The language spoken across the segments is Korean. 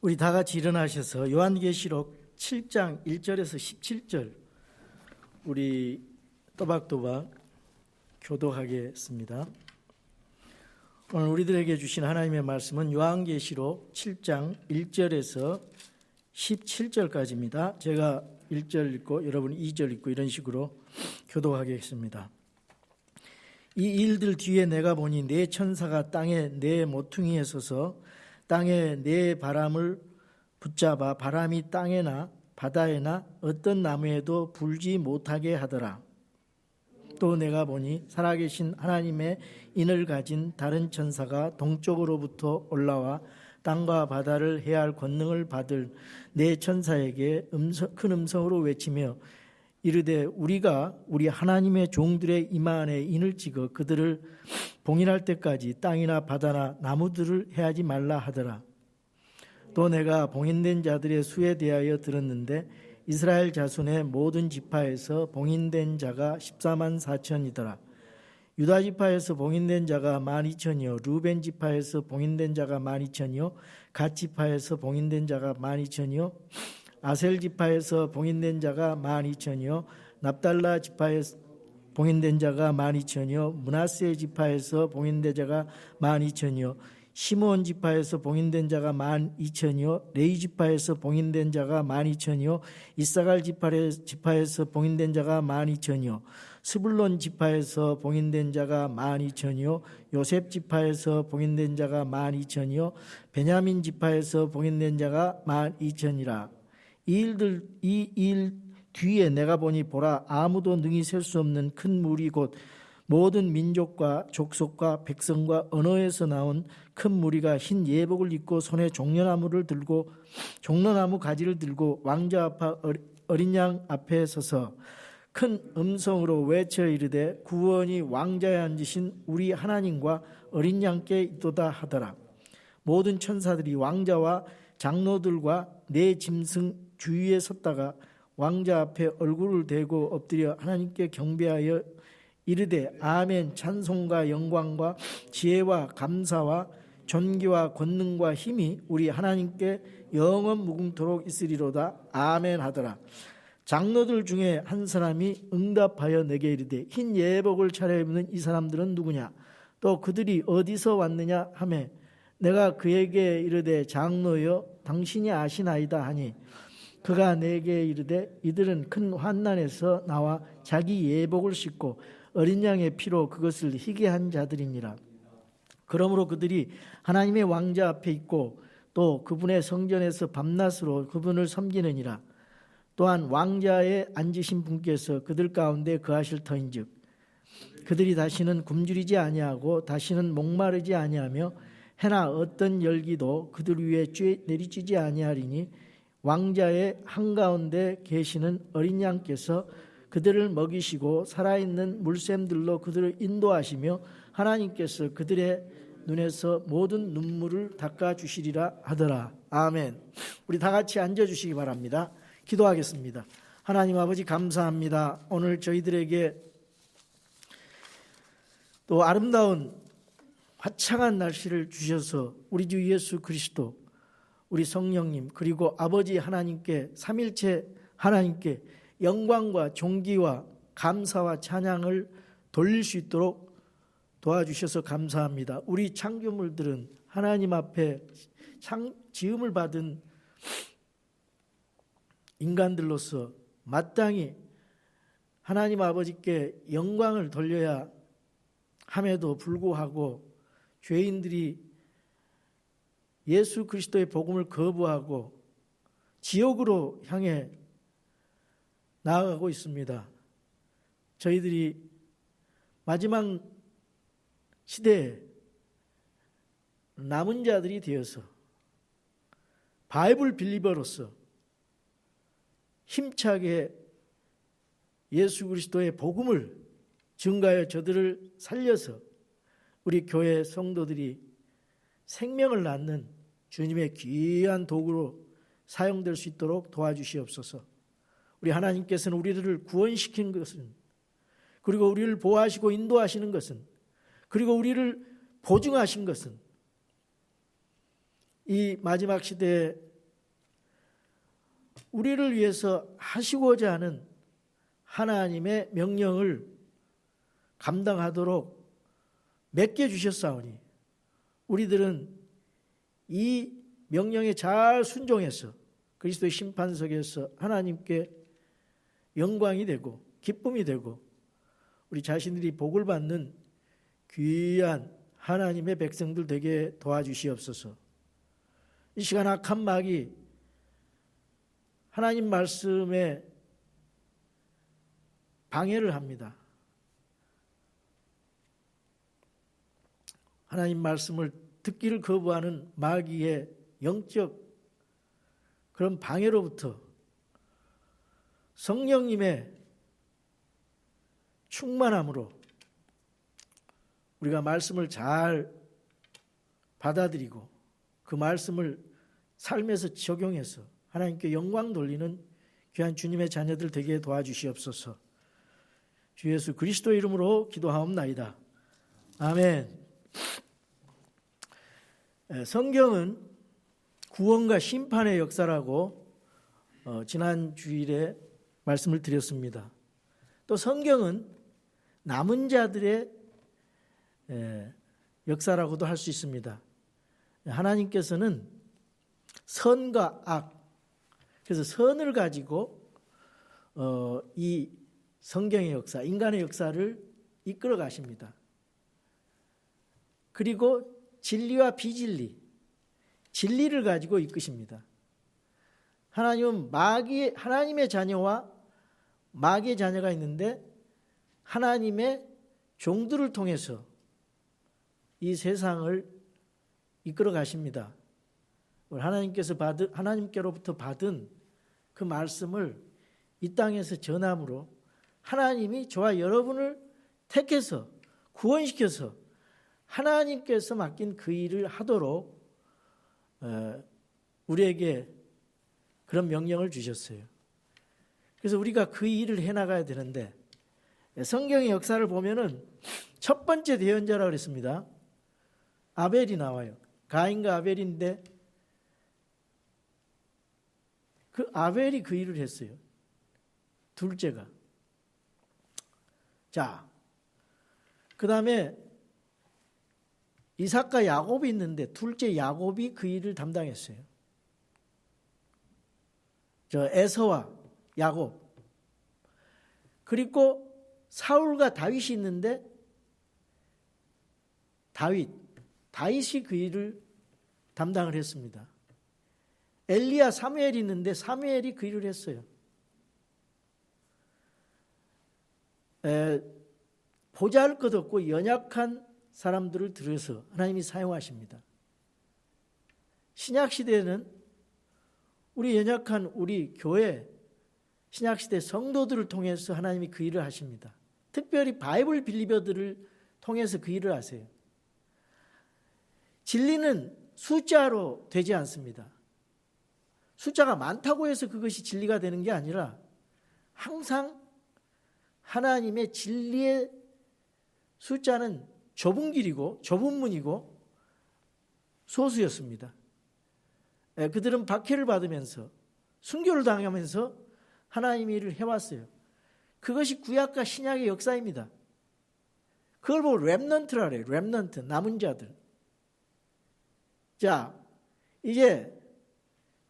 우리 다 같이 일어나셔서 요한계시록 7장 1절에서 17절 우리 또박또박 교독하겠습니다. 오늘 우리들에게 주신 하나님의 말씀은 요한계시록 7장 1절에서 17절까지입니다. 제가 1절 읽고 여러분이 2절 읽고 이런 식으로 교독하겠습니다. 이 일들 뒤에 내가 보니 네 천사가 땅에 네 모퉁이에 서서 땅에 네 바람을 붙잡아 바람이 땅에나 바다에나 어떤 나무에도 불지 못하게 하더라. 또 내가 보니 살아계신 하나님의 인을 가진 다른 천사가 동쪽으로부터 올라와 땅과 바다를 해할 권능을 받을 네 천사에게 큰 음성으로 외치며 이르되 우리가 우리 하나님의 종들의 이마 안에 인을 찍어 그들을 봉인할 때까지 땅이나 바다나 나무들을 해하지 말라 하더라. 또 내가 봉인된 자들의 수에 대하여 들었는데 이스라엘 자손의 모든 지파에서 봉인된 자가 14만 4천이더라. 유다 지파에서 봉인된 자가 12,000이요 루벤 지파에서 봉인된 자가 12,000이요 갓 지파에서 봉인된 자가 12,000이요 아셀 지파에서 봉인된 자가 12,000이요 납달라 지파에서 봉인된 자가 12,000이요 므낫세 지파에서 봉인된 자가 12,000이요 시므온 지파에서 봉인된 자가 12,000이요 레위 지파에서 봉인된 자가 12,000이요 이사갈 지파에서 봉인된 자가 12,000이요 스불론 지파에서 봉인된 자가 12,000이요 요셉 지파에서 봉인된 자가 12,000이요 베냐민 지파에서 봉인된 자가 12,000이라. 이 일 뒤에 내가 보니 보라 아무도 능히 셀 수 없는 큰 물이 곧 모든 민족과 족속과 백성과 언어에서 나온 큰 무리가 흰 예복을 입고 손에 종려나무를 들고 종려나무 가지를 들고 왕자 앞 어린 양 앞에 서서 큰 음성으로 외쳐 이르되 구원이 왕자에 앉으신 우리 하나님과 어린 양께 있도다 하더라. 모든 천사들이 왕자와 장로들과 네 짐승 주위에 섰다가 왕자 앞에 얼굴을 대고 엎드려 하나님께 경배하여 이르되 아멘. 찬송과 영광과 지혜와 감사와 존귀와 권능과 힘이 우리 하나님께 영원 무궁토록 있으리로다. 아멘 하더라. 장로들 중에 한 사람이 응답하여 내게 이르되 흰 예복을 차려입는 이 사람들은 누구냐? 또 그들이 어디서 왔느냐 하매 내가 그에게 이르되 장로여 당신이 아시나이다 하니 그가 내게 이르되 이들은 큰 환난에서 나와 자기 예복을 씻고 어린 양의 피로 그것을 희게 한 자들이니라. 그러므로 그들이 하나님의 왕자 앞에 있고 또 그분의 성전에서 밤낮으로 그분을 섬기느니라. 또한 왕자에 앉으신 분께서 그들 가운데 거하실 터인즉 그들이 다시는 굶주리지 아니하고 다시는 목마르지 아니하며 해나 어떤 열기도 그들 위에 내리쬐지 아니하리니 왕자의 한가운데 계시는 어린 양께서 그들을 먹이시고 살아있는 물샘들로 그들을 인도하시며 하나님께서 그들의 눈에서 모든 눈물을 닦아주시리라 하더라. 아멘. 우리 다 같이 앉아주시기 바랍니다. 기도하겠습니다. 하나님 아버지 감사합니다. 오늘 저희들에게 또 아름다운 화창한 날씨를 주셔서 우리 주 예수 그리스도 우리 성령님 그리고 아버지 하나님께 삼일체 하나님께 영광과 존귀와 감사와 찬양을 돌릴 수 있도록 도와주셔서 감사합니다. 우리 창조물들은 하나님 앞에 지음을 받은 인간들로서 마땅히 하나님 아버지께 영광을 돌려야 함에도 불구하고 죄인들이 예수 그리스도의 복음을 거부하고 지옥으로 향해 나아가고 있습니다. 저희들이 마지막 시대에 남은 자들이 되어서 바이블 빌리버로서 힘차게 예수 그리스도의 복음을 증가하여 저들을 살려서 우리 교회 성도들이 생명을 낳는 주님의 귀한 도구로 사용될 수 있도록 도와주시옵소서. 우리 하나님께서는 우리를 구원시킨 것은 그리고 우리를 보호하시고 인도하시는 것은 그리고 우리를 보증하신 것은 이 마지막 시대에 우리를 위해서 하시고자 하는 하나님의 명령을 감당하도록 맡겨주셨사오니 우리들은 이 명령에 잘 순종해서 그리스도의 심판석에서 하나님께 영광이 되고 기쁨이 되고 우리 자신들이 복을 받는 귀한 하나님의 백성들 되게 도와주시옵소서. 이 시간 악한 마귀 하나님 말씀에 방해를 합니다. 하나님 말씀을 듣기를 거부하는 마귀의 영적 그런 방해로부터 성령님의 충만함으로 우리가 말씀을 잘 받아들이고 그 말씀을 삶에서 적용해서 하나님께 영광 돌리는 귀한 주님의 자녀들 되게 도와주시옵소서. 주 예수 그리스도 이름으로 기도하옵나이다. 아멘. 성경은 구원과 심판의 역사라고 지난 주일에 말씀을 드렸습니다. 또 성경은 남은 자들의 역사라고도 할 수 있습니다. 하나님께서는 선과 악, 그래서 선을 가지고 이 성경의 역사, 인간의 역사를 이끌어 가십니다. 그리고 진리와 비진리, 진리를 가지고 이끄십니다. 하나님은 하나님의 자녀와 마귀의 자녀가 있는데 하나님의 종들을 통해서 이 세상을 이끌어 가십니다. 하나님께로부터 받은 그 말씀을 이 땅에서 전함으로 하나님이 저와 여러분을 택해서 구원시켜서 하나님께서 맡긴 그 일을 하도록 우리에게 그런 명령을 주셨어요. 그래서 우리가 그 일을 해나가야 되는데 성경의 역사를 보면은 첫 번째 대언자라고 그랬습니다. 아벨이 나와요. 가인과 아벨인데 그 아벨이 그 일을 했어요. 둘째가. 자, 그 다음에 이삭과 야곱이 있는데 둘째 야곱이 그 일을 담당했어요. 에서와 야곱. 그리고 사울과 다윗이 있는데 다윗이 그 일을 담당을 했습니다. 엘리야 사무엘이 있는데 사무엘이 그 일을 했어요. 보잘것없고 연약한 사람들을 들여서 하나님이 사용하십니다. 신약시대에는 우리 연약한 우리 교회 신약시대 성도들을 통해서 하나님이 그 일을 하십니다. 특별히 바이블 빌리버들을 통해서 그 일을 하세요. 진리는 숫자로 되지 않습니다. 숫자가 많다고 해서 그것이 진리가 되는 게 아니라 항상 하나님의 진리의 숫자는 좁은 길이고 좁은 문이고 소수였습니다. 그들은 박해를 받으면서 순교를 당하면서 하나님의 일을 해왔어요. 그것이 구약과 신약의 역사입니다. 그걸 보고 렘넌트라 그래요. 렘넌트, 남은 자들. 자, 이제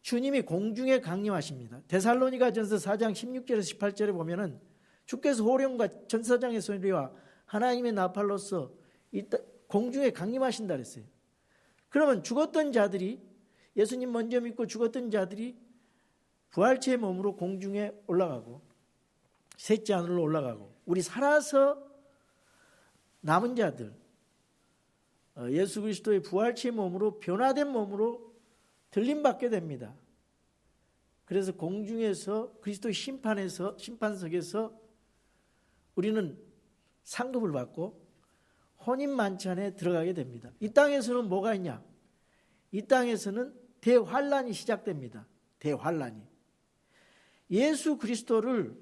주님이 공중에 강림하십니다. 데살로니가전서 4장 16절에서 18절에 보면은 주께서 호령과 전사장의 소리와 하나님의 나팔로서 공중에 강림하신다 그랬어요. 그러면 죽었던 자들이 예수님 먼저 믿고 죽었던 자들이 부활체의 몸으로 공중에 올라가고 셋째 하늘로 올라가고 우리 살아서 남은 자들 예수 그리스도의 부활체의 몸으로 변화된 몸으로 들림받게 됩니다. 그래서 공중에서 그리스도의 심판석에서 우리는 상급을 받고 혼인만찬에 들어가게 됩니다. 이 땅에서는 뭐가 있냐? 이 땅에서는 대환란이 시작됩니다. 대환란이. 예수 그리스도를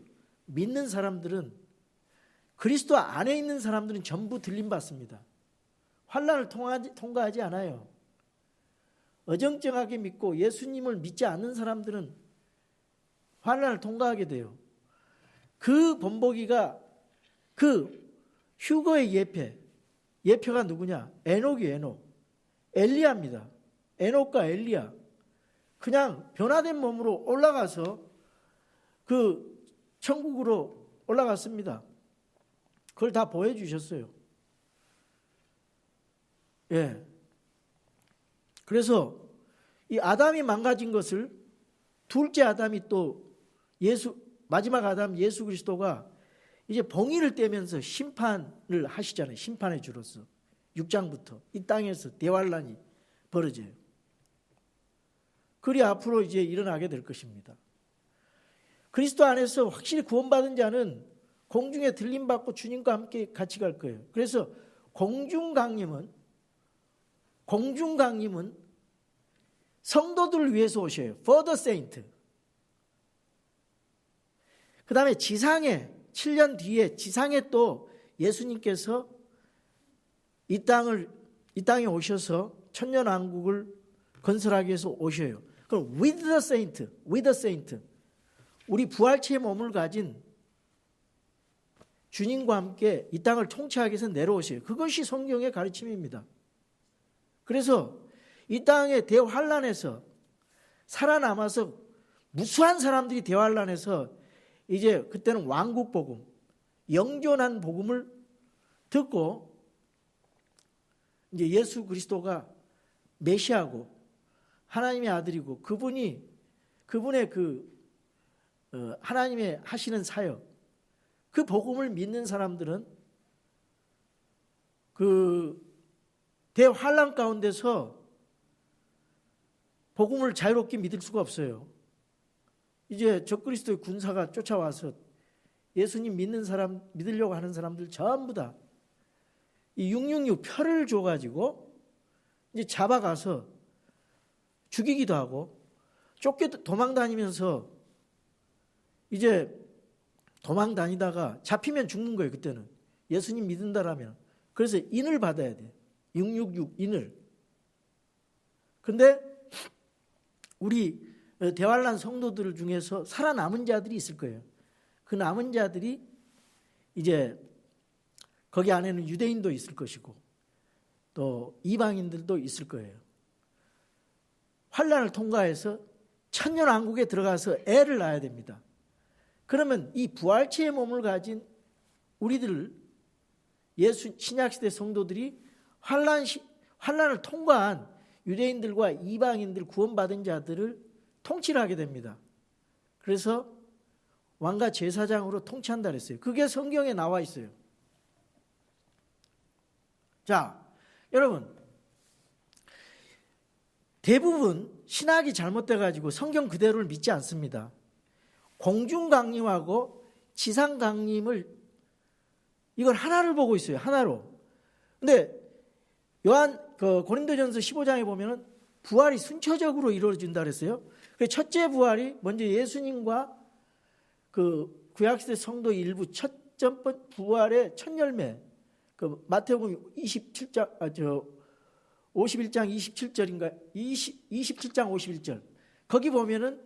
믿는 사람들은 그리스도 안에 있는 사람들은 전부 들림받습니다. 환란을 통과하지 않아요. 어정쩡하게 믿고 예수님을 믿지 않는 사람들은 환난을 통과하게 돼요. 그 본보기가 그 휴거의 예표가 누구냐? 에녹이에요. 에녹. 엘리야입니다. 에녹과 엘리야. 그냥 변화된 몸으로 올라가서 그 천국으로 올라갔습니다. 그걸 다 보여주셨어요. 예. 그래서 이 아담이 망가진 것을 둘째 아담이 또 마지막 아담 예수 그리스도가 이제 봉의를 떼면서 심판을 하시잖아요. 심판의 주로서 6장부터 이 땅에서 대환란이 벌어져요. 그리 앞으로 이제 일어나게 될 것입니다. 그리스도 안에서 확실히 구원받은 자는 공중에 들림받고 주님과 함께 같이 갈 거예요. 그래서 공중강림은 성도들을 위해서 오셔요. For the saint. 그 다음에 지상에 7년 뒤에 지상에 또 예수님께서 이 땅에 오셔서 천년왕국을 건설하기 위해서 오셔요. 그럼 with the saint, 우리 부활체의 몸을 가진 주님과 함께 이 땅을 통치하기 위해서 내려오셔요. 그것이 성경의 가르침입니다. 그래서 이 땅의 대환란에서 살아남아서 무수한 사람들이 대환란에서 이제 그때는 왕국 복음, 영존한 복음을 듣고 이제 예수 그리스도가 메시아고 하나님의 아들이고 그분의 하나님의 하시는 사역, 그 복음을 믿는 사람들은 그 대환란 가운데서 복음을 자유롭게 믿을 수가 없어요. 이제 적그리스도의 군사가 쫓아와서 예수님 믿으려고 하는 사람들 전부 다 이 666 표를 줘가지고 이제 잡아가서 죽이기도 하고 쫓겨 도망 다니면서 이제 도망 다니다가 잡히면 죽는 거예요. 그때는 예수님 믿는다라면. 그래서 인을 받아야 돼. 666 인을. 근데 우리 대환란 성도들 중에서 살아남은 자들이 있을 거예요. 그 남은 자들이 이제 거기 안에는 유대인도 있을 것이고 또 이방인들도 있을 거예요. 환란을 통과해서 천년왕국에 들어가서 애를 낳아야 됩니다. 그러면 이 부활체의 몸을 가진 우리들 신약시대 성도들이 환란을 통과한 유대인들과 이방인들 구원받은 자들을 통치를 하게 됩니다. 그래서 왕과 제사장으로 통치한다 그랬어요. 그게 성경에 나와 있어요. 자, 여러분, 대부분 신학이 잘못돼가지고 성경 그대로를 믿지 않습니다. 공중강림하고 지상강림을 이걸 하나를 보고 있어요. 하나로. 근데 고린도전서 15장에 보면은 부활이 순차적으로 이루어진다 그랬어요. 첫째 부활이 먼저 예수님과 그 구약시대 성도 일부 첫 부활의 첫 열매, 그 마태복음 51장 27절인가 27장 51절 거기 보면은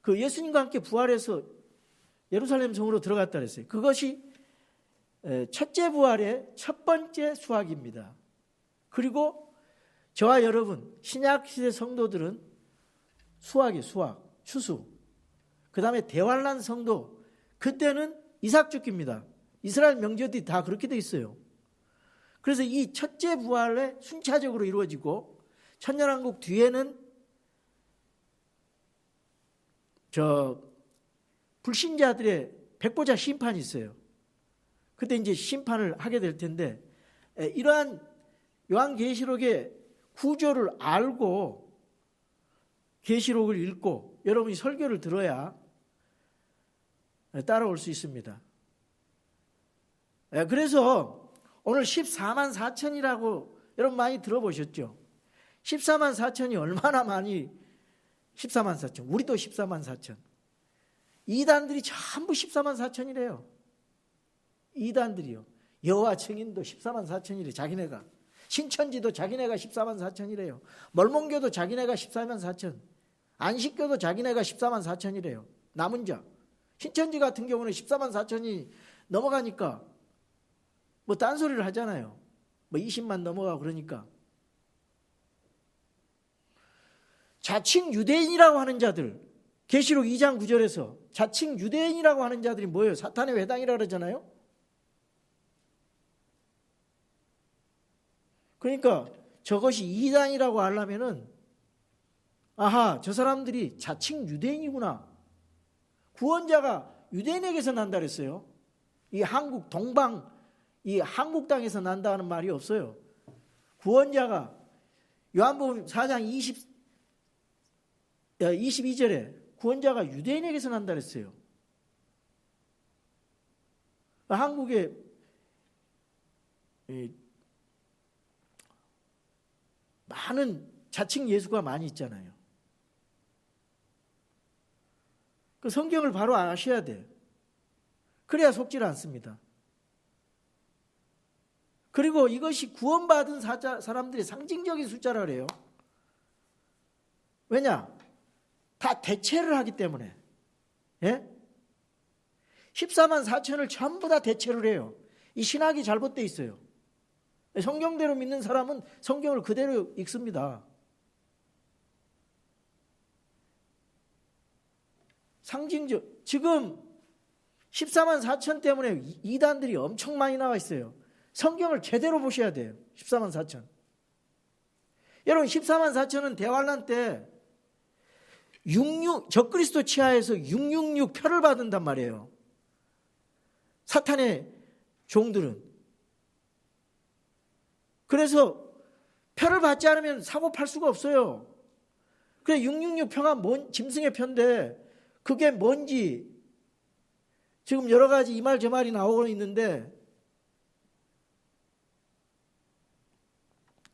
그 예수님과 함께 부활해서 예루살렘 성으로 들어갔다 그랬어요. 그것이 첫째 부활의 첫 번째 수확입니다. 그리고 저와 여러분 신약시대 성도들은 수확이에요. 추수. 그 다음에 대환란 성도, 그때는 이삭죽기입니다. 이스라엘 명절이 다 그렇게 돼 있어요. 그래서 이 첫째 부활에 순차적으로 이루어지고 천년왕국 뒤에는 불신자들의 백보자 심판이 있어요. 그때 이제 심판을 하게 될 텐데 이러한 요한계시록의 구조를 알고 계시록을 읽고 여러분이 설교를 들어야 따라올 수 있습니다. 그래서 오늘 14만 4천이라고 여러분 많이 들어보셨죠? 14만 4천이 얼마나 많이 14만 4천. 우리도 14만 4천. 이단들이 전부 14만 4천이래요. 이단들이요. 여호와 증인도 14만 4천이래. 자기네가. 신천지도 자기네가 14만 4천이래요. mormon교도 자기네가 14만 4천. 안식교도 자기네가 14만 4천이래요. 남은 자. 신천지 같은 경우는 14만 4천이 넘어가니까 뭐 딴소리를 하잖아요. 뭐 20만 넘어가고 그러니까. 자칭 유대인이라고 하는 자들, 계시록 2장 9절에서 자칭 유대인이라고 하는 자들이 뭐예요? 사탄의 회당이라고 그러잖아요. 그러니까 저것이 이단이라고 하려면은 아하, 저 사람들이 자칭 유대인이구나. 구원자가 유대인에게서 난다 그랬어요. 이 한국 동방, 이 한국 땅에서 난다는 말이 없어요. 구원자가 요한복음 4장 22절에 구원자가 유대인에게서 난다 그랬어요. 한국에 많은 자칭 예수가 많이 있잖아요. 그 성경을 바로 아셔야 돼. 그래야 속질 않습니다. 그리고 이것이 구원받은 사람들의 상징적인 숫자라 그래요. 왜냐? 다 대체를 하기 때문에. 예? 14만 4천을 전부 다 대체를 해요. 이 신학이 잘못되어 있어요. 성경대로 믿는 사람은 성경을 그대로 읽습니다. 상징적, 지금 14만 4천 때문에 이단들이 엄청 많이 나와 있어요. 성경을 제대로 보셔야 돼요. 14만 4천. 여러분 14만 4천은 대환란 때 적그리스도 치하에서 666 표를 받는단 말이에요. 사탄의 종들은. 그래서 표를 받지 않으면 사고 팔 수가 없어요. 그래 666 표가 짐승의 표인데 그게 뭔지 지금 여러 가지 이 말 저 말이 나오고 있는데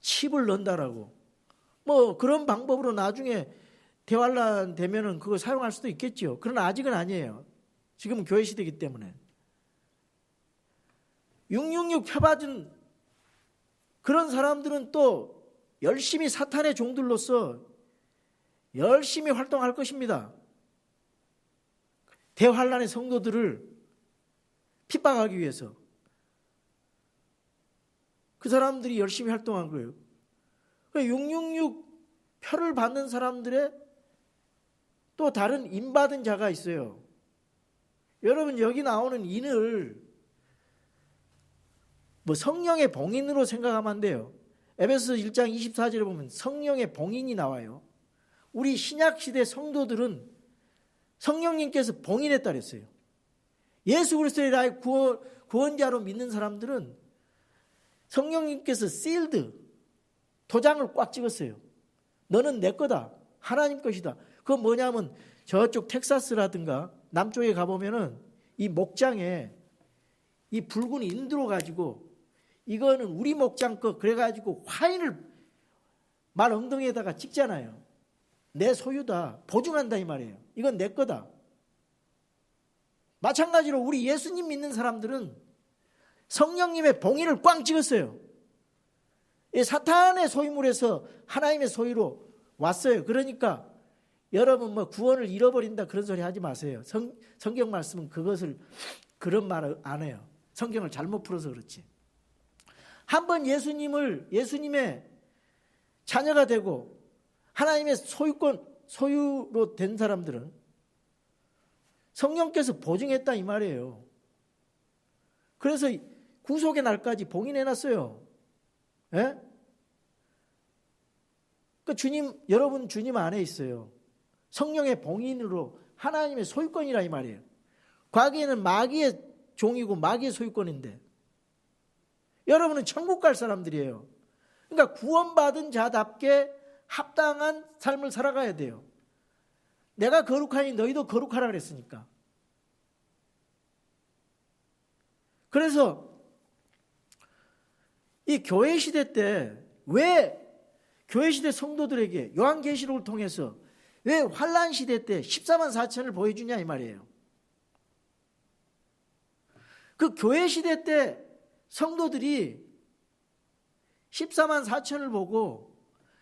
칩을 넣는다라고 뭐 그런 방법으로 나중에 대환란 되면은 그거 사용할 수도 있겠죠. 그러나 아직은 아니에요. 지금은 교회 시대이기 때문에 666 표 받은 그런 사람들은 또 열심히 사탄의 종들로서 열심히 활동할 것입니다. 대환란의 성도들을 핍박하기 위해서 그 사람들이 열심히 활동한 거예요. 666 표를 받는 사람들의 또 다른 인받은 자가 있어요. 여러분 여기 나오는 인을 뭐 성령의 봉인으로 생각하면 안 돼요. 에베소서 1장 24절에 보면 성령의 봉인이 나와요. 우리 신약시대 성도들은 성령님께서 봉인했다 그랬어요. 예수 그리스도의 나의 구원자로 믿는 사람들은 성령님께서 sealed, 도장을 꽉 찍었어요. 너는 내 거다. 하나님 것이다. 그건 뭐냐면 저쪽 텍사스라든가 남쪽에 가보면은 이 목장에 이 붉은 인두로 가지고 이거는 우리 목장 거 그래가지고 화인을 말 엉덩이에다가 찍잖아요. 내 소유다. 보증한다 이 말이에요. 이건 내 거다. 마찬가지로 우리 예수님 믿는 사람들은 성령님의 봉인을 꽝 찍었어요. 이 사탄의 소유물에서 하나님의 소유로 왔어요. 그러니까 여러분 뭐 구원을 잃어버린다 그런 소리 하지 마세요. 성경 말씀은 그런 말을 안 해요. 성경을 잘못 풀어서 그렇지. 한번 예수님의 자녀가 되고 하나님의 소유로 된 사람들은 성령께서 보증했다 이 말이에요. 그래서 구속의 날까지 봉인해놨어요. 예? 그 여러분 주님 안에 있어요. 성령의 봉인으로 하나님의 소유권이라 이 말이에요. 과거에는 마귀의 종이고 마귀의 소유권인데 여러분은 천국 갈 사람들이에요. 그러니까 구원받은 자답게 합당한 삶을 살아가야 돼요. 내가 거룩하니 너희도 거룩하라 그랬으니까. 그래서 이 교회 시대 때 왜 교회 시대 성도들에게 요한계시록을 통해서 왜 환란 시대 때 14만 4천을 보여주냐 이 말이에요. 그 교회 시대 때 성도들이 14만 4천을 보고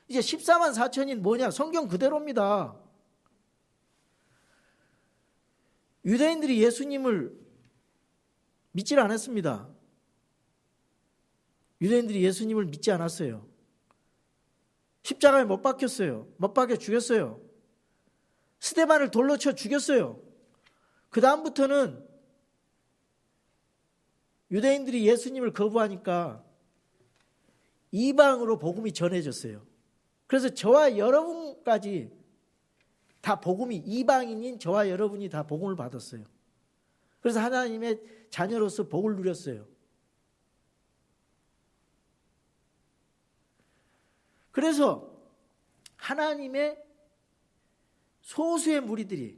이제 14만 4천이 뭐냐? 성경 그대로입니다. 유대인들이 예수님을 믿질 않았습니다. 유대인들이 예수님을 믿지 않았어요. 십자가에 못 박혔어요. 못 박혀 죽였어요. 스데반을 돌로 쳐 죽였어요. 그 다음부터는 유대인들이 예수님을 거부하니까 이방으로 복음이 전해졌어요. 그래서 저와 여러분까지 다 복음이, 이방인인 저와 여러분이 다 복음을 받았어요. 그래서 하나님의 자녀로서 복을 누렸어요. 그래서 하나님의 소수의 무리들이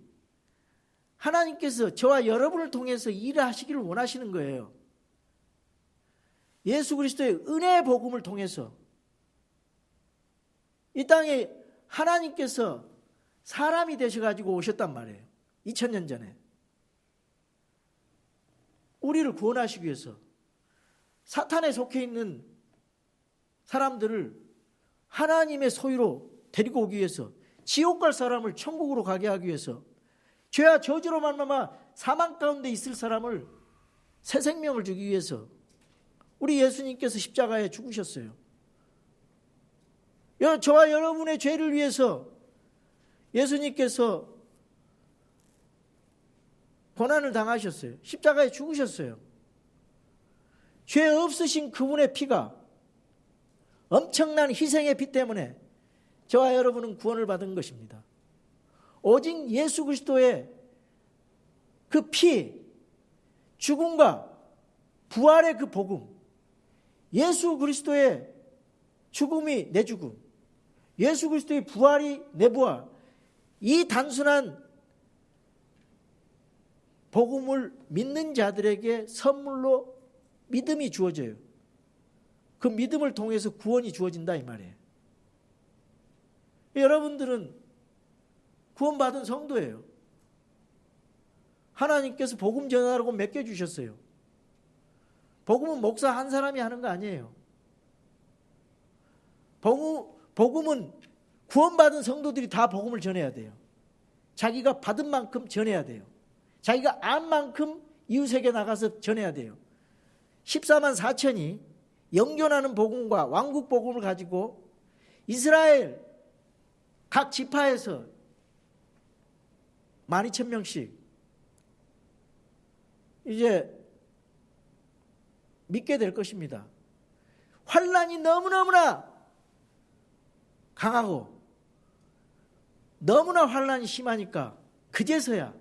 하나님께서 저와 여러분을 통해서 일을 하시기를 원하시는 거예요. 예수 그리스도의 은혜의 복음을 통해서 이 땅에 하나님께서 사람이 되셔가지고 오셨단 말이에요. 2000년 전에. 우리를 구원하시기 위해서 사탄에 속해 있는 사람들을 하나님의 소유로 데리고 오기 위해서, 지옥 갈 사람을 천국으로 가게 하기 위해서, 죄와 저주로 말미암아 사망 가운데 있을 사람을 새 생명을 주기 위해서 우리 예수님께서 십자가에 죽으셨어요. 저와 여러분의 죄를 위해서 예수님께서 고난을 당하셨어요. 십자가에 죽으셨어요. 죄 없으신 그분의 피가, 엄청난 희생의 피 때문에 저와 여러분은 구원을 받은 것입니다. 오직 예수 그리스도의 그 피, 죽음과 부활의 그 복음, 예수 그리스도의 죽음이 내 죽음, 예수 그리스도의 부활이 내 부활, 이 단순한 복음을 믿는 자들에게 선물로 믿음이 주어져요. 그 믿음을 통해서 구원이 주어진다 이 말이에요. 여러분들은 구원받은 성도예요. 하나님께서 복음 전하라고 맡겨주셨어요. 복음은 목사 한 사람이 하는 거 아니에요. 복음은 구원받은 성도들이 다 복음을 전해야 돼요. 자기가 받은 만큼 전해야 돼요. 자기가 안 만큼 이웃에게 나가서 전해야 돼요. 14만 4천이 영존하는 복음과 왕국 복음을 가지고 이스라엘 각 지파에서 12,000명씩 이제 믿게 될 것입니다. 환난이 너무너무나 강하고 너무나 환난이 심하니까 그제서야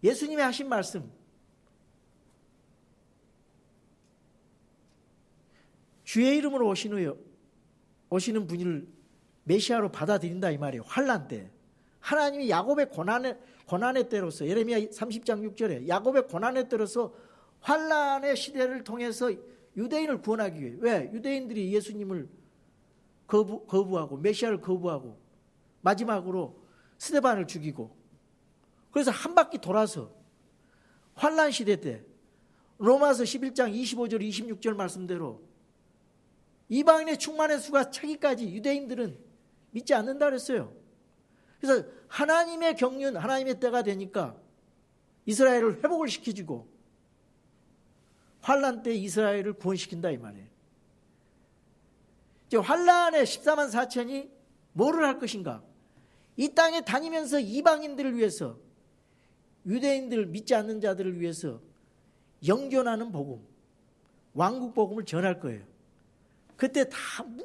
예수님이 하신 말씀, 주의 이름으로 오시는 분을 메시아로 받아들인다 이 말이에요. 환난 때 하나님이 야곱의 고난의 때로서, 예레미야 30장 6절에 야곱의 고난의 때로서 환난의 시대를 통해서 유대인을 구원하기 위해, 왜? 유대인들이 예수님을 거부하고 메시아를 거부하고 마지막으로 스데반을 죽이고, 그래서 한 바퀴 돌아서 환난 시대 때 로마서 11장 25절 26절 말씀대로 이방인의 충만의 수가 차기까지 유대인들은 믿지 않는다 그랬어요. 그래서 하나님의 경륜, 하나님의 때가 되니까 이스라엘을 회복을 시켜주고 환난 때 이스라엘을 구원시킨다 이 말이에요. 이제 환난의 14만 4천이 뭐를 할 것인가? 이 땅에 다니면서 이방인들을 위해서, 유대인들 믿지 않는 자들을 위해서 영존하는 복음, 왕국 복음을 전할 거예요. 그때 다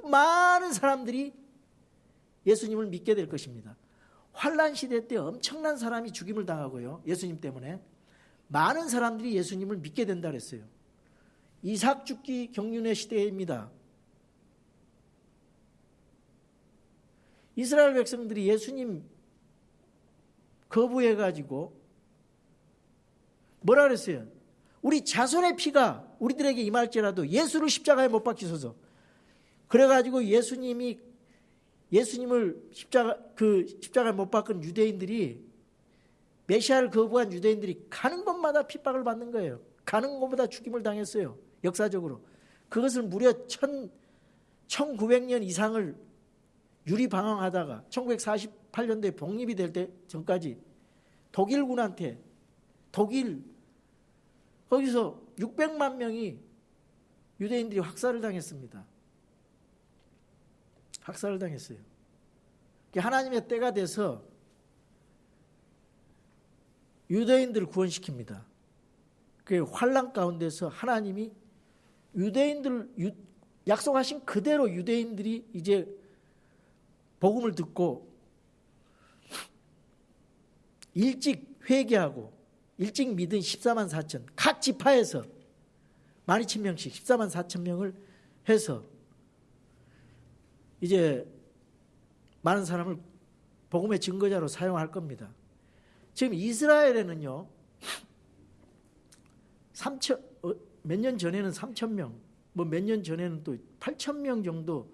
많은 사람들이 예수님을 믿게 될 것입니다. 환난 시대 때 엄청난 사람이 죽임을 당하고요. 예수님 때문에 많은 사람들이 예수님을 믿게 된다 그랬어요. 이삭 죽기 경륜의 시대입니다. 이스라엘 백성들이 예수님 거부해가지고 뭐라 그랬어요? 우리 자손의 피가 우리들에게 임할지라도 예수를 십자가에 못 박히소서. 그래가지고 예수님을 십자가에 못 박은 유대인들이, 메시아를 거부한 유대인들이 가는 곳마다 핍박을 받는 거예요. 가는 곳마다 죽임을 당했어요. 역사적으로. 그것을 무려 1900년 이상을 유리방황하다가 1948년도에 독립이 될 때 전까지 독일군한테 독일, 거기서 600만 명이 유대인들이 학살을 당했습니다. 학살을 당했어요. 하나님의 때가 돼서 유대인들을 구원시킵니다. 그 환난 가운데서 하나님이 약속하신 그대로 유대인들이 이제 복음을 듣고 일찍 회개하고 일찍 믿은 14만 4천, 각 지파에서 12,000명씩 14만 4천 명을 해서 이제 많은 사람을 복음의 증거자로 사용할 겁니다. 지금 이스라엘에는요, 몇 년 전에는 3,000명, 뭐 몇 년 전에는 또 8,000명 정도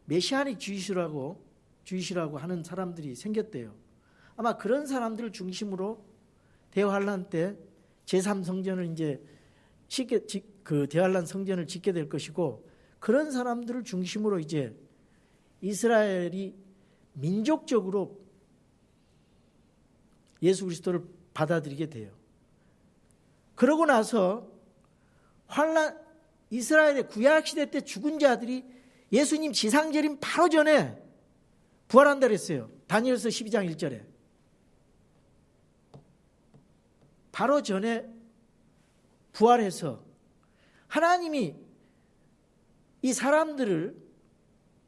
메시아닉 주이시라고 하는 사람들이 생겼대요. 아마 그런 사람들을 중심으로 대환란 때 제3성전을 이제 그 대환란 성전을 짓게 될 것이고, 그런 사람들을 중심으로 이제 이스라엘이 민족적으로 예수 그리스도를 받아들이게 돼요. 그러고 나서 이스라엘의 구약시대 때 죽은 자들이 예수님 지상재림 바로 전에 부활한다 그랬어요. 다니엘서 12장 1절에. 바로 전에 부활해서 하나님이 이 사람들을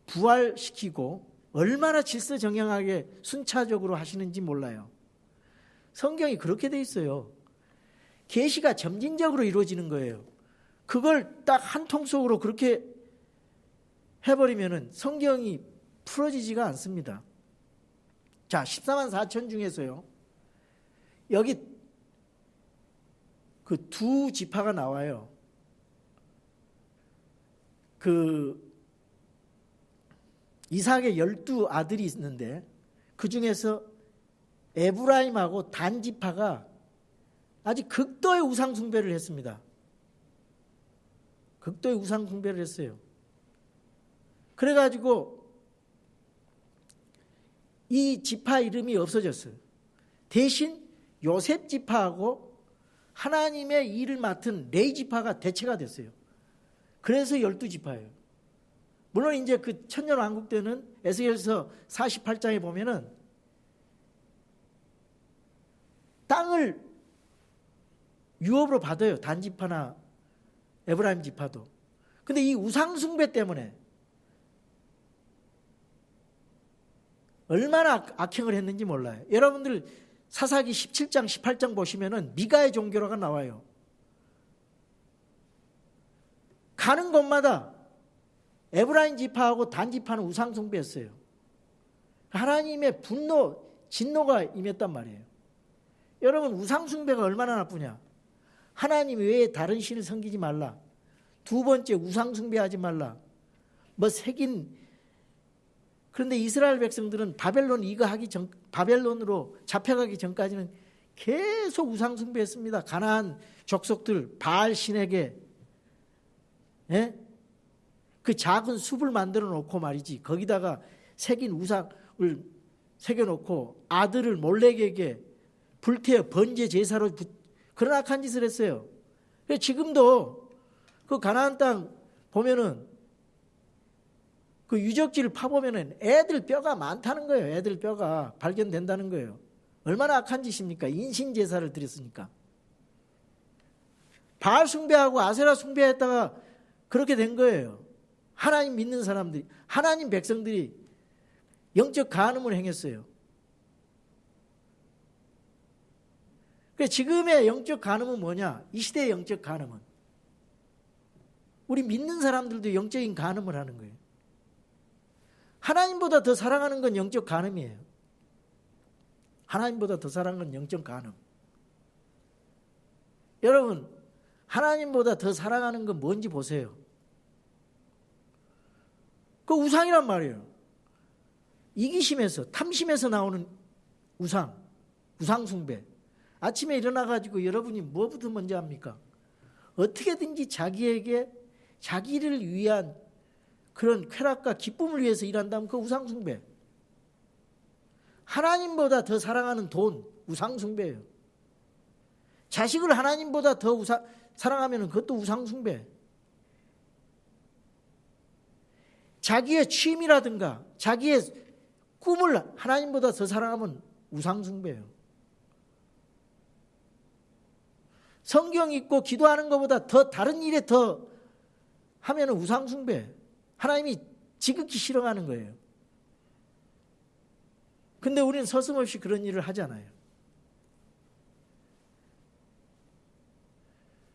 부활시키고 얼마나 질서정연하게 순차적으로 하시는지 몰라요. 성경이 그렇게 돼 있어요. 계시가 점진적으로 이루어지는 거예요. 그걸 딱 한 통 속으로 그렇게 해버리면은 성경이 풀어지지가 않습니다. 자, 14만 4천 중에서요, 여기 그 두 지파가 나와요. 그 이삭의 12아들이 있는데 그 중에서 에브라임하고 단 지파가 아주 극도의 우상 숭배를 했습니다. 극도의 우상 숭배를 했어요. 그래가지고 이 지파 이름이 없어졌어요. 대신 요셉 지파하고 하나님의 일을 맡은 레위 지파가 대체가 됐어요. 그래서 12지파예요. 물론 이제 그 천년왕국 때는 에스겔서 48장에 보면은 땅을 유업으로 받아요. 단 지파나 에브라임 지파도. 근데 이 우상 숭배 때문에 얼마나 악행을 했는지 몰라요. 여러분들 사사기 17장 18장 보시면은 미가의 종교라가 나와요. 가는 곳마다 에브라임 지파하고 단 지파는 우상 숭배했어요. 하나님의 분노, 진노가 임했단 말이에요. 여러분, 우상 숭배가 얼마나 나쁘냐. 하나님 외에 다른 신을 섬기지 말라. 두 번째, 우상 숭배하지 말라. 뭐 새긴. 그런데 이스라엘 백성들은 바벨론으로 잡혀가기 전까지는 계속 우상 숭배했습니다. 가나안 족속들 바알 신에게, 예? 그 작은 숲을 만들어 놓고 말이지, 거기다가 새긴 우상을 새겨놓고 아들을 몰렉에게 불태워 번제 제사로 그런 악한 짓을 했어요. 지금도 그 가나안 땅 보면은 그 유적지를 파보면은 애들 뼈가 많다는 거예요. 애들 뼈가 발견된다는 거예요. 얼마나 악한 짓입니까? 인신 제사를 드렸으니까. 바알 숭배하고 아세라 숭배했다가 그렇게 된 거예요. 하나님 믿는 사람들이, 하나님 백성들이 영적 간음을 행했어요. 그래서 지금의 영적 간음은 뭐냐? 이 시대의 영적 간음은 우리 믿는 사람들도 영적인 간음을 하는 거예요. 하나님보다 더 사랑하는 건 영적 간음이에요. 하나님보다 더 사랑하는 건 영적 간음. 여러분, 하나님보다 더 사랑하는 건 뭔지 보세요. 그 우상이란 말이에요. 이기심에서, 탐심에서 나오는 우상 숭배. 아침에 일어나가지고 여러분이 뭐부터 먼저 합니까? 어떻게든지 자기를 위한 그런 쾌락과 기쁨을 위해서 일한다면 그 우상 숭배. 하나님보다 더 사랑하는 돈, 우상 숭배예요. 자식을 하나님보다 더 사랑하면 그것도 우상숭배. 자기의 취미라든가 자기의 꿈을 하나님보다 더 사랑하면 우상숭배예요. 성경 읽고 기도하는 것보다 더 다른 일에 더 하면 우상숭배. 하나님이 지극히 싫어하는 거예요. 근데 우리는 서슴없이 그런 일을 하잖아요.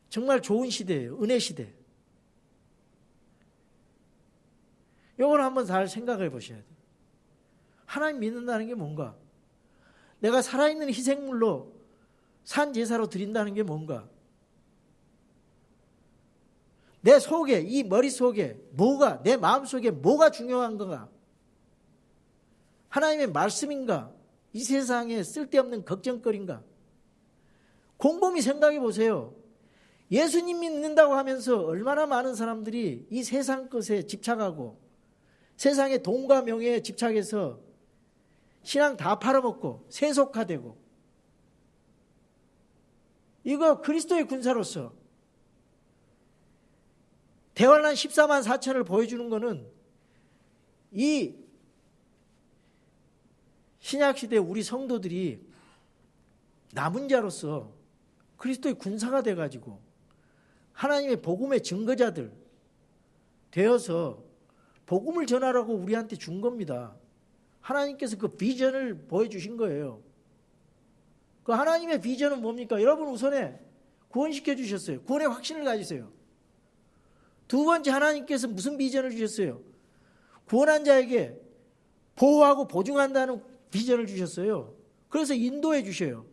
정말 좋은 시대예요. 은혜 시대. 이걸 한번 잘 생각해 보셔야 돼요. 하나님 믿는다는 게 뭔가? 내가 살아있는 희생물로 산 제사로 드린다는 게 뭔가? 내 속에, 이 머릿속에 뭐가, 내 마음속에 뭐가 중요한 건가? 하나님의 말씀인가? 이 세상에 쓸데없는 걱정거리인가? 곰곰이 생각해 보세요. 예수님 믿는다고 하면서 얼마나 많은 사람들이 이 세상 것에 집착하고 세상의 돈과 명예에 집착해서 신앙 다 팔아먹고 세속화되고, 이거 그리스도의 군사로서 대환란 14만 4천을 보여주는 것은 이 신약시대 우리 성도들이 남은 자로서 그리스도의 군사가 돼가지고 하나님의 복음의 증거자들 되어서 복음을 전하라고 우리한테 준 겁니다. 하나님께서 그 비전을 보여주신 거예요. 그 하나님의 비전은 뭡니까? 여러분 우선에 구원시켜 주셨어요. 구원의 확신을 가지세요. 두 번째, 하나님께서 무슨 비전을 주셨어요? 구원한 자에게 보호하고 보증한다는 비전을 주셨어요. 그래서 인도해 주셔요.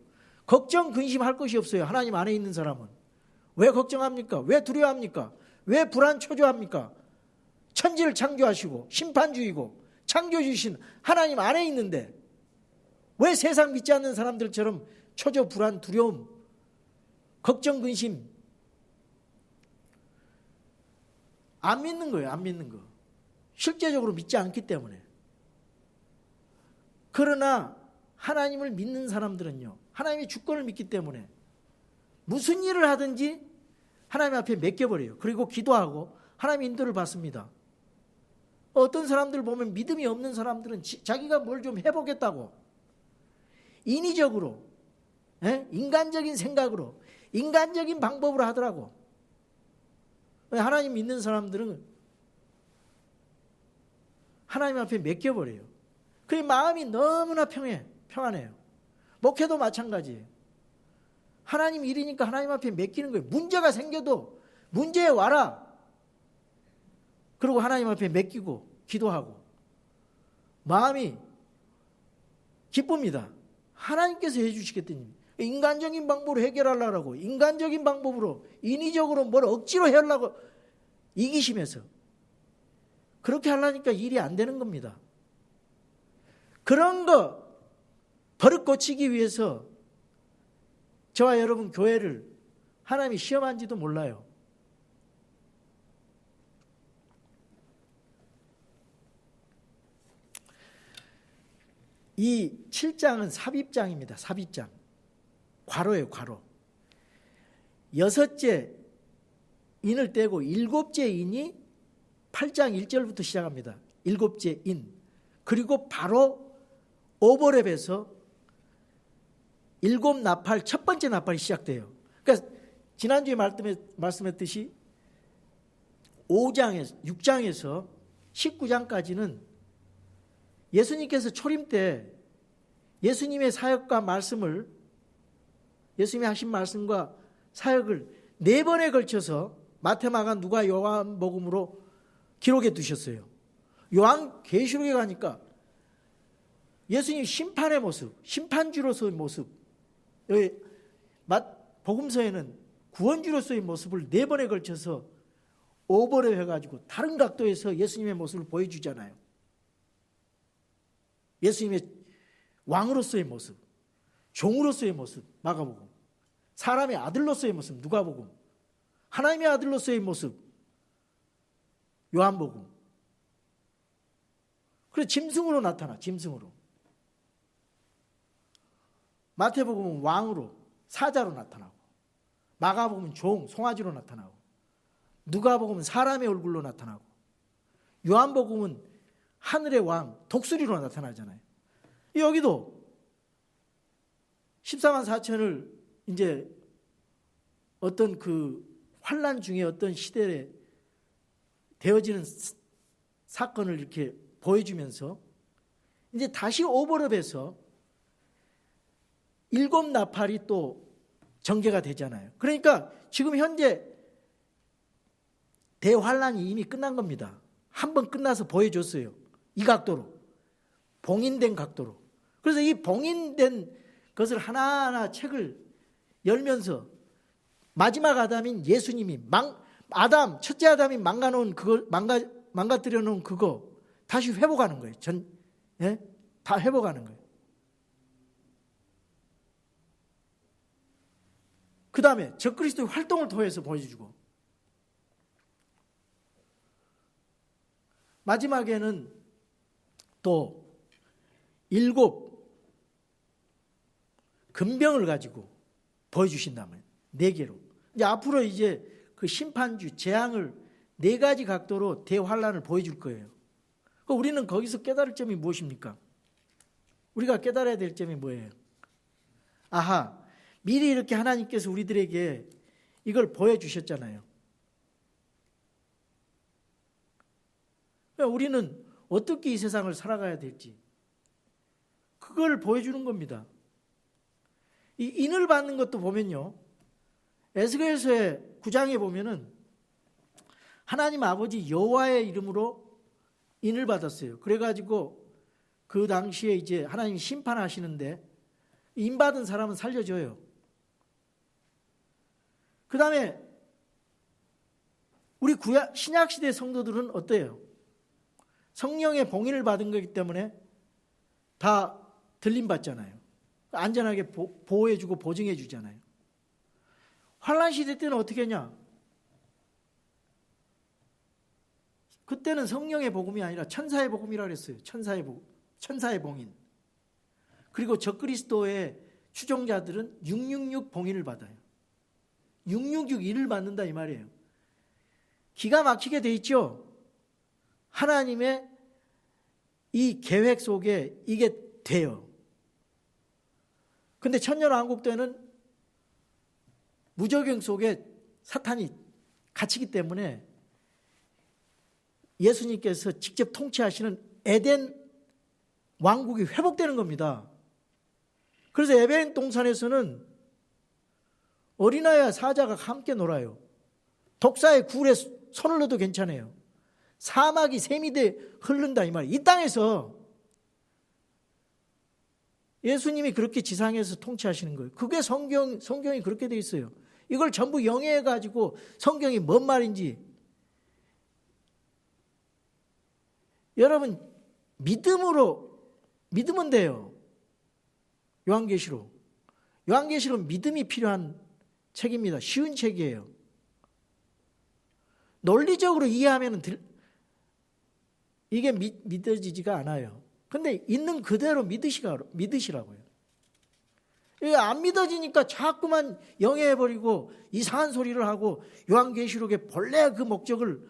걱정 근심할 것이 없어요. 하나님 안에 있는 사람은. 왜 걱정합니까? 왜 두려워합니까? 왜 불안 초조합니까? 천지를 창조하시고 심판주이고 창조주신 하나님 안에 있는데 왜 세상 믿지 않는 사람들처럼 초조, 불안, 두려움, 걱정, 근심 안 믿는 거예요. 안 믿는 거. 실제적으로 믿지 않기 때문에. 그러나 하나님을 믿는 사람들은요, 하나님의 주권을 믿기 때문에 무슨 일을 하든지 하나님 앞에 맡겨버려요. 그리고 기도하고 하나님의 인도를 받습니다. 어떤 사람들 보면 믿음이 없는 사람들은 자기가 뭘 좀 해보겠다고 인위적으로, 인간적인 생각으로, 인간적인 방법으로 하더라고. 하나님 믿는 사람들은 하나님 앞에 맡겨버려요. 그 마음이 너무나 평안해요. 목회도 마찬가지예요. 하나님 일이니까 하나님 앞에 맡기는 거예요. 문제가 생겨도 문제에 와라. 그리고 하나님 앞에 맡기고 기도하고 마음이 기쁩니다. 하나님께서 해주시겠더니 인간적인 방법으로 해결하려고 인간적인 방법으로 인위적으로 뭘 억지로 하려고 이기심에서 그렇게 하려니까 일이 안 되는 겁니다. 그런 거 버릇 고치기 위해서 저와 여러분 교회를 하나님이 시험한지도 몰라요. 이 7장은 삽입장입니다. 삽입장. 괄호예요. 괄호. 6째 인을 떼고 7째 인이 8장 1절부터 시작합니다. 7째 인. 그리고 바로 오버랩에서 7 나팔, 첫 번째 나팔이 시작돼요. 그러니까 지난주에 말씀했듯이 6장에서 19장까지는 예수님께서 초림 때 예수님의 사역과 말씀을, 예수님이 하신 말씀과 사역을 4번에 걸쳐서 마태, 마가, 누가, 요한복음으로 기록해 두셨어요. 요한계시록에 가니까 예수님 심판의 모습, 심판주로서의 모습, 여기 복음서에는 구원주로서의 모습을 4번에 걸쳐서 오버랩 해가지고 다른 각도에서 예수님의 모습을 보여주잖아요. 예수님의 왕으로서의 모습, 종으로서의 모습, 마가복음, 사람의 아들로서의 모습, 누가복음, 하나님의 아들로서의 모습, 요한복음. 그래서 짐승으로 나타나, 짐승으로. 마태복음은 왕으로, 사자로 나타나고, 마가복음은 종, 송아지로 나타나고, 누가복음은 사람의 얼굴로 나타나고, 요한복음은 하늘의 왕, 독수리로 나타나잖아요. 여기도 14만 4천을 이제 어떤 그 환난 중에 어떤 시대에 되어지는 사건을 이렇게 보여주면서 이제 다시 오버랩해서 7 나팔이 또 전개가 되잖아요. 그러니까 지금 현재 대환란이 이미 끝난 겁니다. 한번 끝나서 보여줬어요. 이 각도로, 봉인된 각도로. 그래서 이 봉인된 것을 하나하나 책을 열면서 마지막 아담인 예수님이 첫째 아담이 망가뜨려 놓은 그거 다시 회복하는 거예요. 다 회복하는 거예요. 그 다음에 적그리스도의 활동을 통해서 보여주고, 마지막에는 또 7 금병을 가지고 보여주신다면 4개로. 이제 앞으로 이제 그 심판주, 재앙을 4가지 각도로 대환란을 보여줄 거예요. 우리는 거기서 깨달을 점이 무엇입니까? 우리가 깨달아야 될 점이 뭐예요? 아하, 미리 이렇게 하나님께서 우리들에게 이걸 보여주셨잖아요. 우리는 어떻게 이 세상을 살아가야 될지 그걸 보여주는 겁니다. 이 인을 받는 것도 보면요, 에스겔서의 9장에 보면은 하나님 아버지 여호와의 이름으로 인을 받았어요. 그래가지고 그 당시에 이제 하나님이 심판하시는데 인 받은 사람은 살려줘요. 그 다음에 우리 신약시대 성도들은 어때요? 성령의 봉인을 받은 거기 때문에 다 들림받잖아요. 안전하게 보호해주고 보증해주잖아요. 환란시대 때는 어떻게 했냐? 그때는 성령의 복음이 아니라 천사의 복음이라고 그랬어요. 천사의 봉인. 그리고 적그리스도의 추종자들은 666 봉인을 받아요. 666일을 받는다 이 말이에요. 기가 막히게 돼 있죠. 하나님의 이 계획 속에 이게 돼요. 근데 천년왕국 때는 무적용 속에 사탄이 갇히기 때문에 예수님께서 직접 통치하시는 에덴 왕국이 회복되는 겁니다. 그래서 에덴 동산에서는 어린아이와 사자가 함께 놀아요. 독사의 굴에 손을 넣어도 괜찮아요. 사막이 샘이돼 흐른다 이 말이에요. 이 땅에서 예수님이 그렇게 지상에서 통치하시는 거예요. 그게 성경이 그렇게 돼 있어요. 이걸 전부 영해가지고 성경이 뭔 말인지 여러분 믿으면 돼요. 요한계시록 믿음이 필요한 책입니다. 쉬운 책이에요. 논리적으로 이해하면 이게 믿어지지가 않아요. 근데 있는 그대로 믿으시라고요. 이게 안 믿어지니까 자꾸만 영해해버리고 이상한 소리를 하고 요한계시록의 본래 그 목적을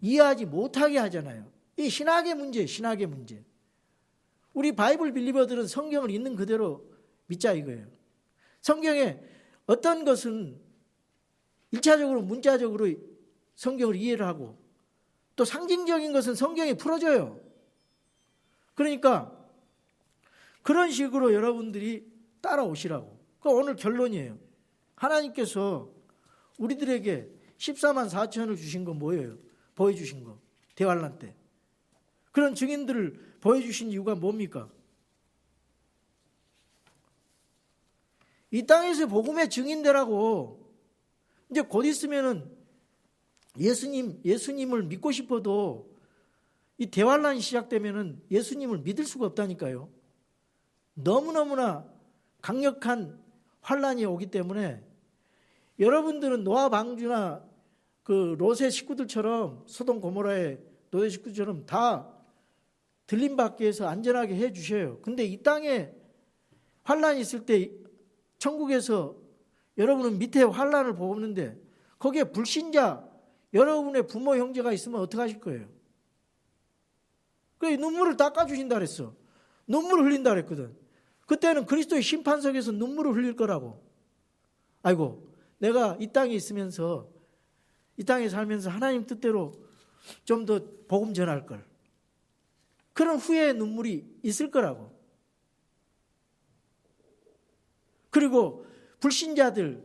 이해하지 못하게 하잖아요. 이 신학의 문제. 우리 바이블 빌리버들은 성경을 있는 그대로 믿자 이거예요. 성경에 어떤 것은 1차적으로 문자적으로 성경을 이해를 하고 또 상징적인 것은 성경이 풀어줘요. 그러니까 그런 식으로 여러분들이 따라오시라고. 오늘 결론이에요. 하나님께서 우리들에게 14만 4천을 주신 건 뭐예요? 보여주신 거. 대환란 때. 그런 증인들을 보여주신 이유가 뭡니까? 이 땅에서 복음의 증인되라고. 이제 곧 있으면은 예수님을 믿고 싶어도 이 대환란이 시작되면은 예수님을 믿을 수가 없다니까요. 너무너무나 강력한 환란이 오기 때문에 여러분들은 노아 방주나 그 롯의 식구들처럼 소돔 고모라의 롯의 식구들처럼 다 들림받기 위해서 안전하게 해 주셔요. 근데 이 땅에 환란이 있을 때 천국에서 여러분은 밑에 환란을 보는데 거기에 불신자 여러분의 부모 형제가 있으면 어떡하실 거예요? 그 눈물을 닦아주신다 그랬어. 눈물을 흘린다 그랬거든. 그때는 그리스도의 심판석에서 눈물을 흘릴 거라고. 아이고, 내가 이 땅에 있으면서, 이 땅에 살면서 하나님 뜻대로 좀 더 복음 전할 걸. 그런 후회의 눈물이 있을 거라고. 그리고 불신자들,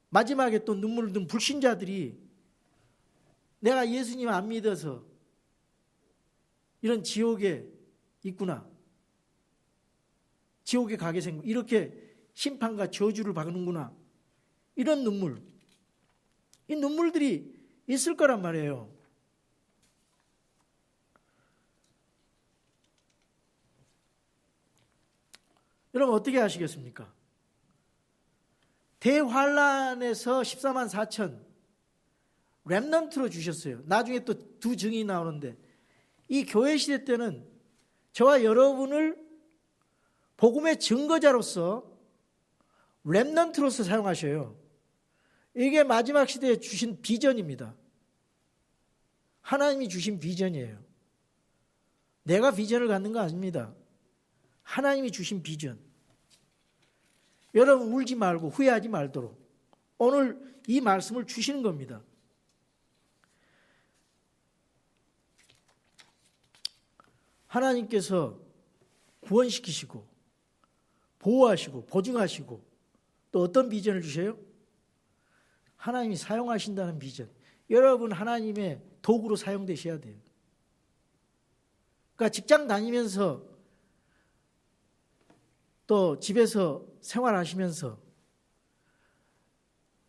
마지막에 또 눈물을 든 불신자들이 내가 예수님 안 믿어서 이런 지옥에 있구나. 지옥에 가게 생겨. 이렇게 심판과 저주를 받는구나. 이런 눈물. 이 눈물들이 있을 거란 말이에요. 여러분 어떻게 하시겠습니까? 대환란에서 14만 4천 렘넌트로 주셨어요. 나중에 또 두 증인이 나오는데 이 교회 시대 때는 저와 여러분을 복음의 증거자로서 렘넌트로서 사용하셔요. 이게 마지막 시대에 주신 비전입니다. 하나님이 주신 비전이에요. 내가 비전을 갖는 거 아닙니다. 하나님이 주신 비전. 여러분 울지 말고 후회하지 말도록 오늘 이 말씀을 주시는 겁니다. 하나님께서 구원시키시고 보호하시고 보증하시고 또 어떤 비전을 주셔요? 하나님이 사용하신다는 비전. 여러분 하나님의 도구로 사용되셔야 돼요. 그러니까 직장 다니면서 또 집에서 생활하시면서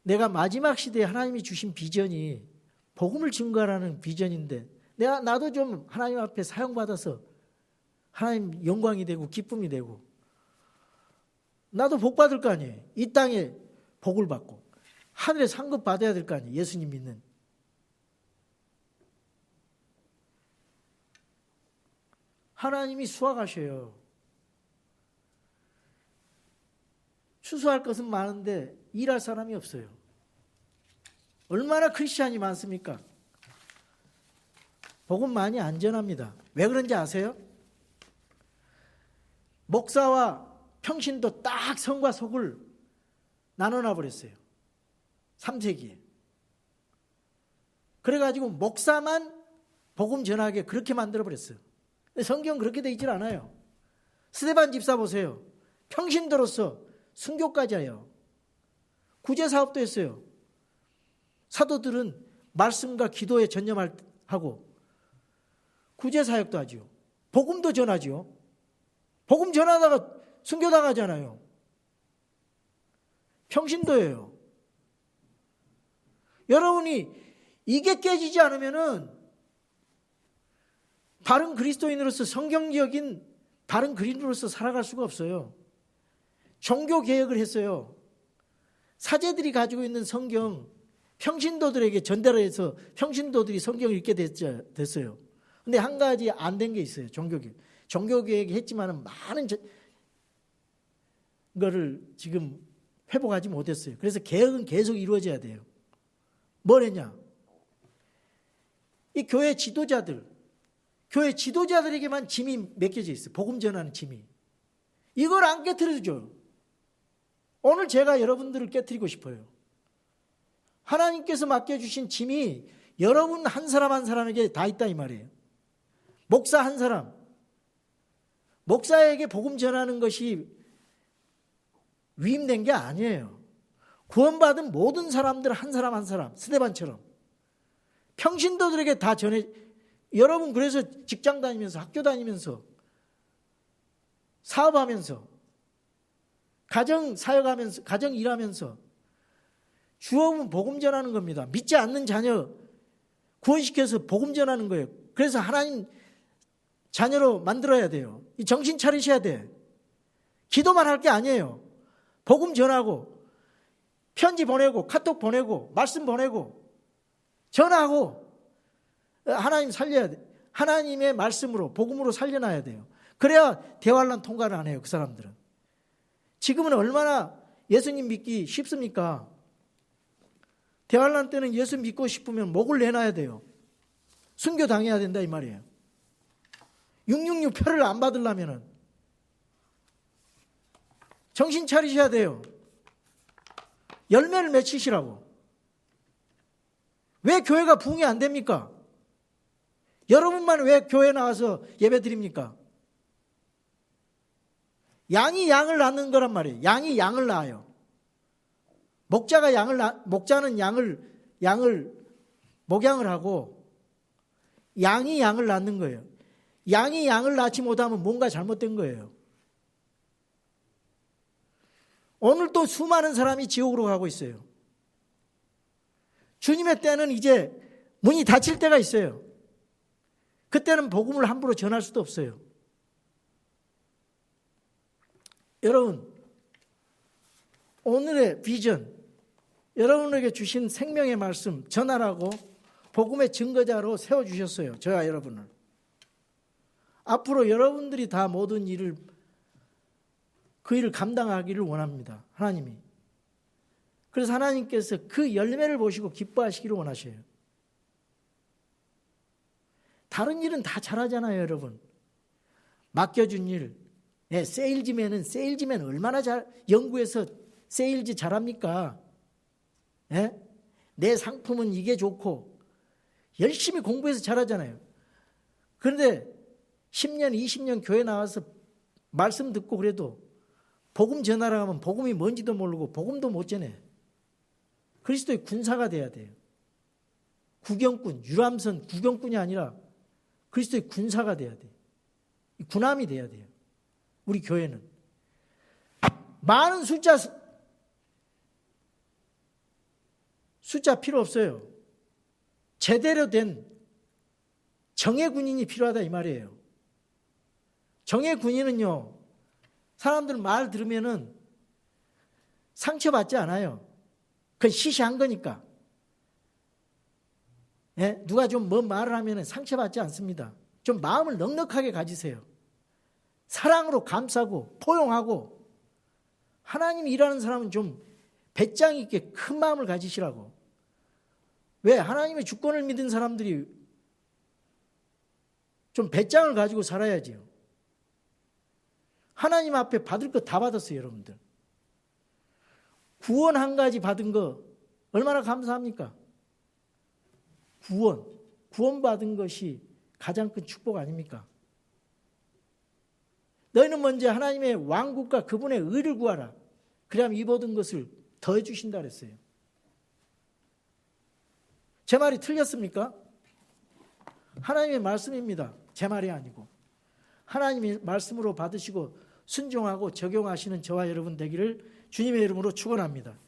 내가 마지막 시대에 하나님이 주신 비전이 복음을 증거하라는 비전인데 나도 좀 하나님 앞에 사용받아서 하나님 영광이 되고 기쁨이 되고 나도 복 받을 거 아니에요. 이 땅에 복을 받고 하늘에 상급 받아야 될 거 아니에요. 예수님 믿는. 하나님이 수확하셔요. 추수할 것은 많은데 일할 사람이 없어요. 얼마나 크리스찬이 많습니까? 복음 많이 안 전합니다. 왜 그런지 아세요? 목사와 평신도 딱 성과 속을 나눠놔 버렸어요. 3세기에. 그래가지고 목사만 복음 전하게 그렇게 만들어 버렸어요. 성경은 그렇게 돼 있질 않아요. 스데반 집사 보세요. 평신도로서 순교까지 해요. 구제사업도 했어요. 사도들은 말씀과 기도에 전념하고 구제사역도 하죠. 복음도 전하죠. 복음 전하다가 순교당하잖아요. 평신도예요. 여러분이 이게 깨지지 않으면은 바른 그리스도인으로서 성경적인 바른 그리스도인으로서 살아갈 수가 없어요. 종교 개혁을 했어요. 사제들이 가지고 있는 성경 평신도들에게 전달을 해서 평신도들이 성경을 읽게 됐어요. 근데 한 가지 안 된 게 있어요. 종교개혁 했지만 많은 거를 지금 회복하지 못했어요. 그래서 개혁은 계속 이루어져야 돼요. 뭘 했냐? 이 교회 지도자들에게만 짐이 맡겨져 있어요. 복음 전하는 짐이. 이걸 안 깨트려줘. 오늘 제가 여러분들을 깨트리고 싶어요. 하나님께서 맡겨주신 짐이 여러분 한 사람 한 사람에게 다 있다 이 말이에요. 목사 한 사람. 목사에게 복음 전하는 것이 위임된 게 아니에요. 구원받은 모든 사람들 한 사람 한 사람, 스데반처럼 평신도들에게 다 전해. 여러분 그래서 직장 다니면서 학교 다니면서 사업하면서 가정 사역하면서 가정 일하면서 주업은 복음 전하는 겁니다. 믿지 않는 자녀 구원시켜서 복음 전하는 거예요. 그래서 하나님 자녀로 만들어야 돼요. 이 정신 차리셔야 돼. 기도만 할 게 아니에요. 복음 전하고 편지 보내고 카톡 보내고 말씀 보내고 전하고 하나님 살려야 돼. 하나님의 말씀으로 복음으로 살려놔야 돼요. 그래야 대환란 통과를 안 해요. 그 사람들은. 지금은 얼마나 예수님 믿기 쉽습니까? 대환란 때는 예수 믿고 싶으면 목을 내놔야 돼요. 순교당해야 된다 이 말이에요. 666 표를 안 받으려면 정신 차리셔야 돼요. 열매를 맺히시라고. 왜 교회가 부흥이 안 됩니까? 여러분만 왜 교회 나와서 예배 드립니까? 양이 양을 낳는 거란 말이에요. 양이 양을 낳아요. 목자는 양을 목양을 하고 양이 양을 낳는 거예요. 양이 양을 낳지 못하면 뭔가 잘못된 거예요. 오늘 또 수많은 사람이 지옥으로 가고 있어요. 주님의 때는 이제 문이 닫힐 때가 있어요. 그때는 복음을 함부로 전할 수도 없어요. 여러분, 오늘의 비전, 여러분에게 주신 생명의 말씀 전하라고 복음의 증거자로 세워주셨어요. 저와 여러분을. 앞으로 여러분들이 다 모든 일을, 그 일을 감당하기를 원합니다. 하나님이. 그래서 하나님께서 그 열매를 보시고 기뻐하시기를 원하셔요. 다른 일은 다 잘하잖아요, 여러분. 맡겨준 일. 세일즈맨은 얼마나 연구해서 세일즈 잘합니까? 내 상품은 이게 좋고 열심히 공부해서 잘하잖아요. 그런데 10년, 20년 교회 나와서 말씀 듣고 그래도 복음 전하라 하면 복음이 뭔지도 모르고 복음도 못 전해. 그리스도의 군사가 돼야 돼요. 구경꾼, 유람선 구경꾼이 아니라 그리스도의 군사가 돼야 돼요. 군함이 돼야 돼요. 우리 교회는. 많은 숫자 필요 없어요. 제대로 된 정예 군인이 필요하다 이 말이에요. 정예 군인은요, 사람들 말 들으면은 상처받지 않아요. 그건 시시한 거니까. 누가 좀 뭔 말을 하면은 상처받지 않습니다. 좀 마음을 넉넉하게 가지세요. 사랑으로 감싸고 포용하고, 하나님이 일하는 사람은 좀 배짱 있게 큰 마음을 가지시라고. 왜? 하나님의 주권을 믿은 사람들이 좀 배짱을 가지고 살아야지요. 하나님 앞에 받을 거 다 받았어요, 여러분들. 구원 한 가지 받은 거 얼마나 감사합니까? 구원 받은 것이 가장 큰 축복 아닙니까? 너희는 먼저 하나님의 왕국과 그분의 의를 구하라. 그러면 이 모든 것을 더해 주신다 그랬어요. 제 말이 틀렸습니까? 하나님의 말씀입니다. 제 말이 아니고. 하나님의 말씀으로 받으시고 순종하고 적용하시는 저와 여러분 되기를 주님의 이름으로 축원합니다.